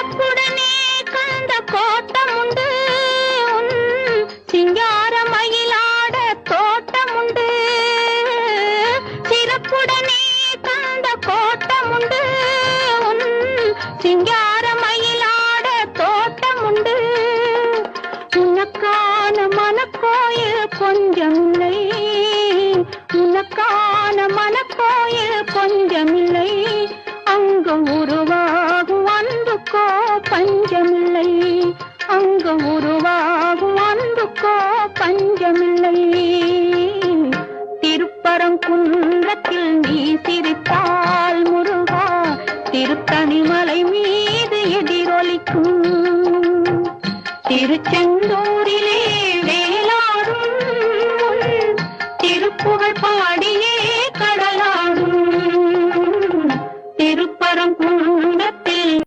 சிறப்புடனே கந்த கோட்டம் உண்டு, சிங்கார மயிலாட தோட்டம் உண்டு. சிறப்புடனே கந்த கோட்டம் உண்டு, சிங்கார மயிலாட தோட்டம் உண்டு. உனக்கான மனக்கோயில் கொஞ்சமில்லை, உனக்கான மனக்கோயில் கொஞ்சமில்லை. அங்கு உருவாகும் அன்புக்கோ பஞ்சமில்லை, அங்கு உருவாகும் அன்புக்கோ பஞ்சமில்லை. திருப்பரங்குன்றத்தில் நீ சிரித்தால் முருகா, திருத்தணிமலை மீது எதிரொலிக்கும். திருச்செந்தூர்